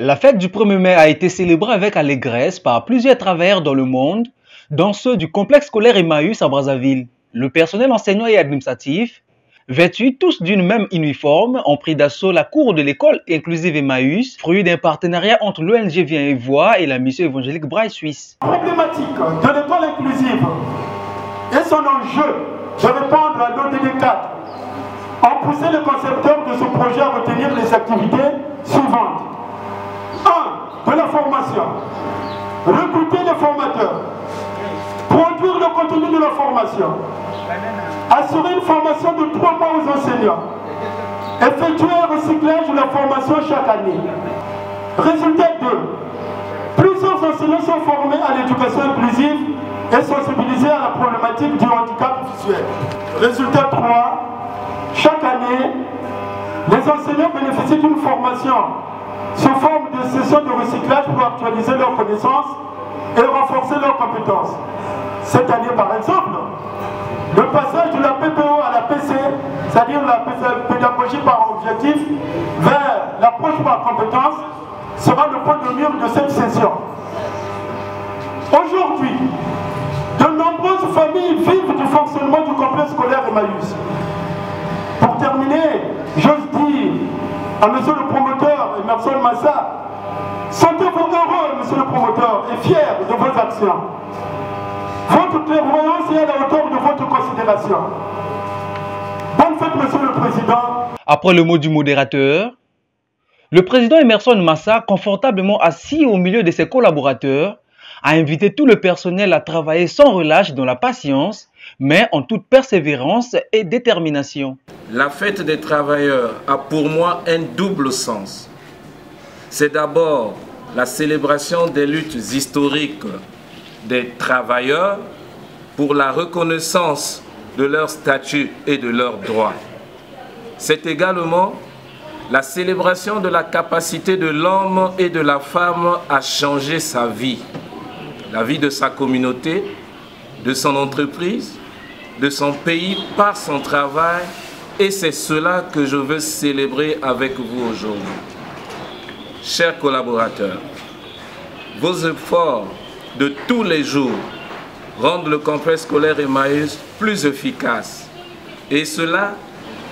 La fête du 1er mai a été célébrée avec allégresse par plusieurs travailleurs dans le monde, dont ceux du complexe scolaire Emmaüs à Brazzaville. Le personnel enseignant et administratif, vêtus tous d'une même uniforme, ont pris d'assaut la cour de l'école inclusive Emmaüs, fruit d'un partenariat entre l'ONG Viens et Vois et la mission évangélique Braille Suisse. La problématique de l'école inclusive et son enjeu de répondre à l'ODD 4 ont poussé le concepteur de ce projet à retenir les activités suivantes. 1. De la formation. Recruter les formateurs. Produire le contenu de la formation. Assurer une formation de 3 mois aux enseignants. Effectuer un recyclage de la formation chaque année. Résultat 2. Plusieurs enseignants sont formés à l'éducation inclusive et sensibilisés à la problématique du handicap visuel. Résultat 3. Chaque année, les enseignants bénéficient d'une formation sous forme de sessions de recyclage pour actualiser leurs connaissances et renforcer leurs compétences. Cette année, par exemple, le passage de la PPO à la PC, c'est-à-dire la pédagogie par objectif, vers l'approche par compétence, sera le point de mire de cette session. Aujourd'hui, de nombreuses familles vivent du fonctionnement du complexe scolaire Emmaüs. Pour terminer, j'ose dire à monsieur le promoteur Emerson Massa, sentez-vous heureux, monsieur le promoteur, et fier de vos actions. Votre clairvoyance est à la hauteur de votre considération. Bonne fête, monsieur le président. Après le mot du modérateur, le président Emerson Massa, confortablement assis au milieu de ses collaborateurs, a invité tout le personnel à travailler sans relâche dans la patience, mais en toute persévérance et détermination. La fête des travailleurs a pour moi un double sens. C'est d'abord la célébration des luttes historiques des travailleurs pour la reconnaissance de leur statut et de leurs droits. C'est également la célébration de la capacité de l'homme et de la femme à changer sa vie, la vie de sa communauté, de son entreprise, de son pays par son travail, et c'est cela que je veux célébrer avec vous aujourd'hui. Chers collaborateurs, vos efforts de tous les jours rendent le complexe scolaire Emmaüs plus efficace, et cela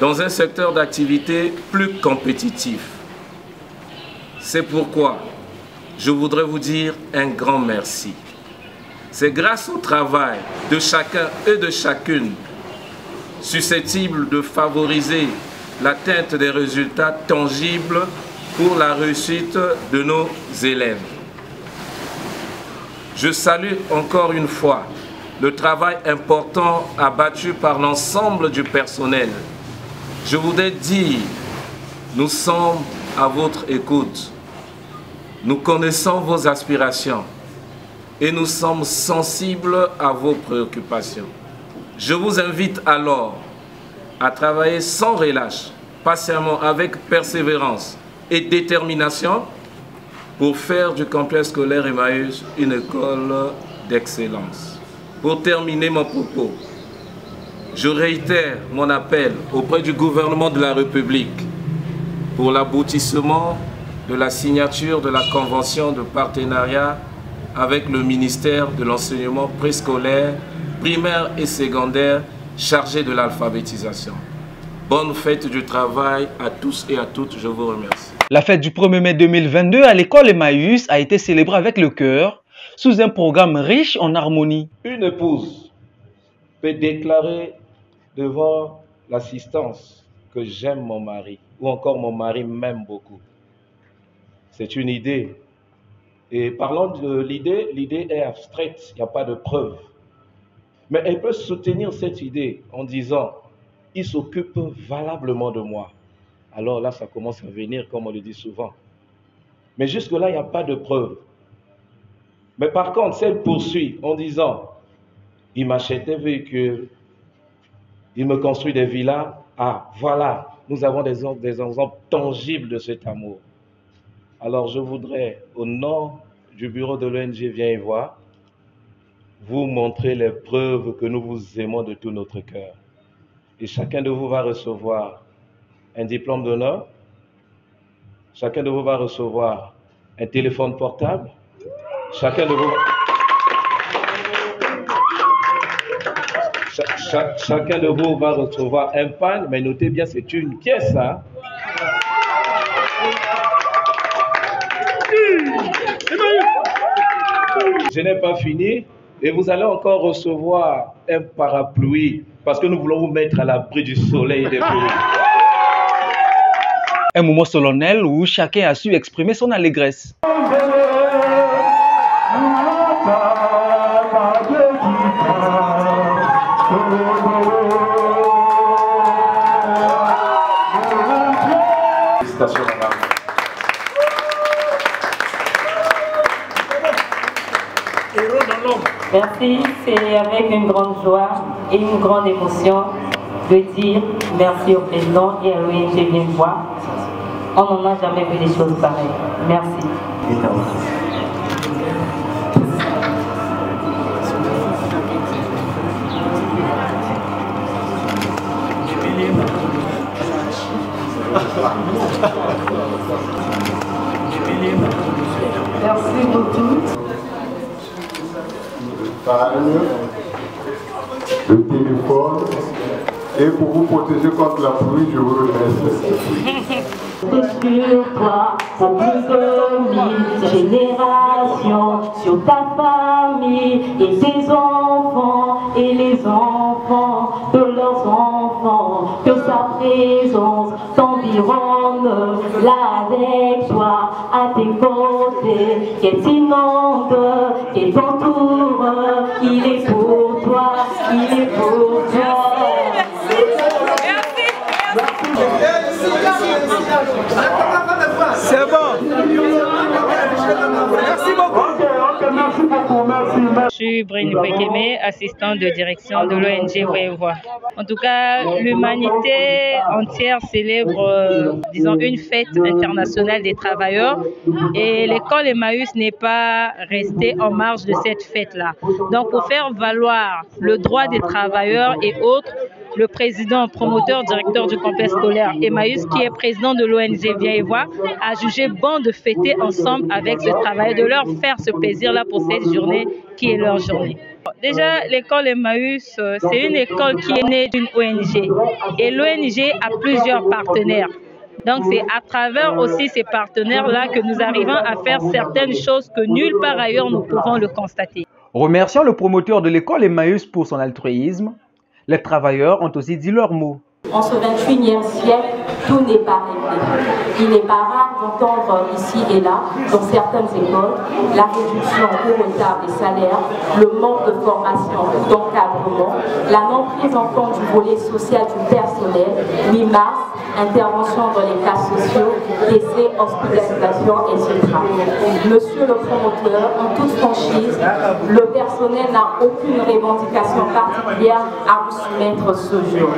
dans un secteur d'activité plus compétitif. C'est pourquoi je voudrais vous dire un grand merci. C'est grâce au travail de chacun et de chacune susceptible de favoriser l'atteinte des résultats tangibles pour la réussite de nos élèves. Je salue encore une fois le travail important abattu par l'ensemble du personnel. Je voudrais dire, nous sommes à votre écoute. Nous connaissons vos aspirations et nous sommes sensibles à vos préoccupations. Je vous invite alors à travailler sans relâche, patiemment, avec persévérance et détermination pour faire du complexe scolaire Emmaüs une école d'excellence. Pour terminer mon propos, je réitère mon appel auprès du gouvernement de la République pour l'aboutissement de la signature de la convention de partenariat avec le ministère de l'enseignement préscolaire, primaire et secondaire chargé de l'alphabétisation. Bonne fête du travail à tous et à toutes, je vous remercie. La fête du 1er mai 2022 à l'école Emmaüs a été célébrée avec le cœur, sous un programme riche en harmonie. Une épouse peut déclarer devant l'assistance que j'aime mon mari, ou encore mon mari m'aime beaucoup. C'est une idée. Et parlant de l'idée, l'idée est abstraite, il n'y a pas de preuve. Mais elle peut soutenir cette idée en disant, il s'occupe valablement de moi. Alors là, ça commence à venir, comme on le dit souvent. Mais jusque-là, il n'y a pas de preuve. Mais par contre, si elle poursuit en disant, il m'achète des véhicules, il me construit des villas, ah voilà, nous avons des exemples tangibles de cet amour. Alors je voudrais, au nom du bureau de l'ONG Viens et Vois, vous montrer les preuves que nous vous aimons de tout notre cœur. Et chacun de vous va recevoir un diplôme d'honneur, chacun de vous va recevoir un téléphone portable. Chacun de vous... Chacun de vous va recevoir un pan, mais notez bien, c'est une pièce. Hein? Je n'ai pas fini et vous allez encore recevoir un parapluie parce que nous voulons vous mettre à l'abri du soleil et des pluies. Un moment solennel où chacun a su exprimer son allégresse. Félicitations, madame. Merci, c'est avec une grande joie et une grande émotion de dire merci au président et à l'ONG Viennevoix. On n'en a jamais vu des choses pareilles. Merci. Merci beaucoup. Le téléphone, et pour vous protéger contre la pluie, je vous remercie. C'est sur toi, pour plus de 1000 générations, sur ta famille et tes enfants et les enfants de leurs enfants, que sa présence t'environne, là avec toi, à tes côtés, qu'elle t'inonde, qu'elle t'entoure, il est pour toi, il est pour toi. C'est bon. Merci beaucoup. Je suis Brine Brekeme, assistante de direction de l'ONG Viennevoix. En tout cas, l'humanité entière célèbre, disons, une fête internationale des travailleurs et l'école Emmaüs n'est pas restée en marge de cette fête-là. Donc, pour faire valoir le droit des travailleurs et autres, le président, promoteur, directeur du complexe scolaire Emmaüs, qui est président de l'ONG Viennevoix, a jugé bon de fêter ensemble avec ce travail, de leur faire ce plaisir-là pour cette journée qui est leur journée. Déjà, l'école Emmaüs, c'est une école qui est née d'une ONG et l'ONG a plusieurs partenaires. Donc, c'est à travers aussi ces partenaires-là que nous arrivons à faire certaines choses que nulle part ailleurs nous pouvons le constater. Remerciant le promoteur de l'école Emmaüs pour son altruisme, les travailleurs ont aussi dit leur mot. En ce 21e siècle, tout n'est pas réglé. Il n'est pas rare d'entendre ici et là, dans certaines écoles, la réduction au retard des salaires, le manque de formation ou d'encadrement, la non-prise en compte du volet social du personnel, mi-mars, intervention dans les cas sociaux, décès, hospitalisation, etc. Monsieur le promoteur, en toute franchise, le personnel n'a aucune revendication particulière à vous soumettre ce jour,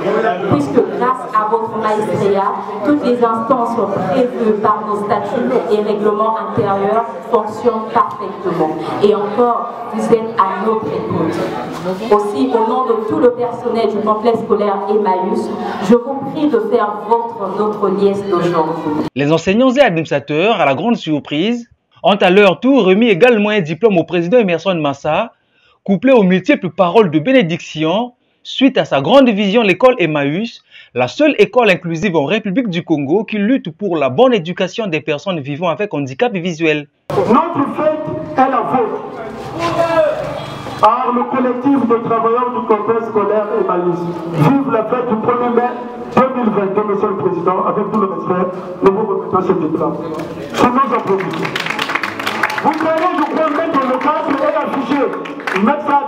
puisque grâce à votre maestria, toutes les instances prévues par nos statuts et règlements intérieurs fonctionnent parfaitement. Et encore, vous êtes à notre écoute. Aussi, au nom de tout le personnel du complexe scolaire Emmaüs, je vous prie de faire notre liesse d'aujourd'hui. Les enseignants et administrateurs, à la grande surprise, ont à leur tour remis également un diplôme au président Emerson Massa, couplé aux multiples paroles de bénédiction, suite à sa grande vision l'école Emmaüs, la seule école inclusive en République du Congo qui lutte pour la bonne éducation des personnes vivant avec handicap visuel. Notre fête est la vôtre. Par le collectif de travailleurs du complexe scolaire Emmaüs. Vive la fête du 1er mai 2022, Monsieur le Président. Avec tout le respect, nous vous remettons ce diplôme. Sous nos applaudissements. Vous pouvez, je crois, mettre le cadre et afficher, mettre ça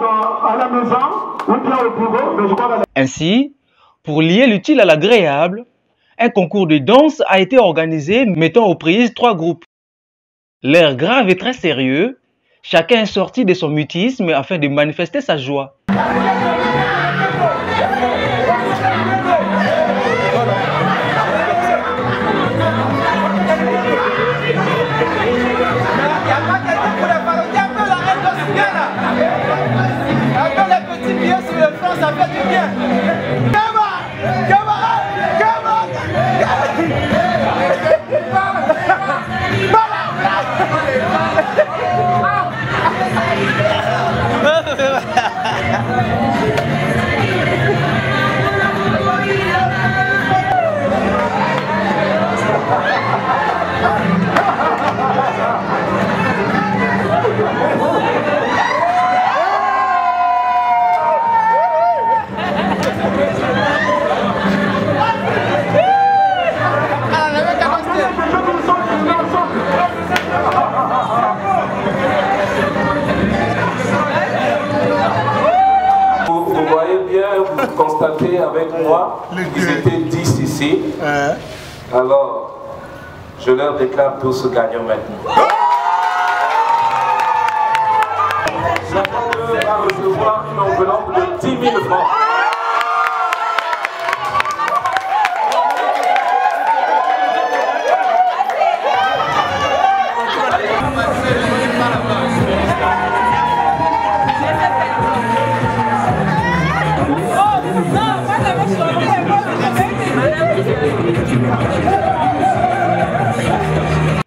à la maison ou bien au bureau, mais je crois que... Ainsi, pour lier l'utile à l'agréable, un concours de danse a été organisé mettant aux prises 3 groupes. L'air grave et très sérieux, chacun est sorti de son mutisme afin de manifester sa joie. Ça fait du bien. Je leur déclare tous gagnants maintenant. Chacun d'eux va recevoir une enveloppe de 10 000 francs.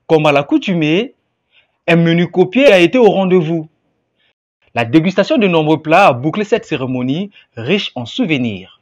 Comme à l'accoutumée, un menu copié a été au rendez-vous. La dégustation de nombreux plats a bouclé cette cérémonie riche en souvenirs.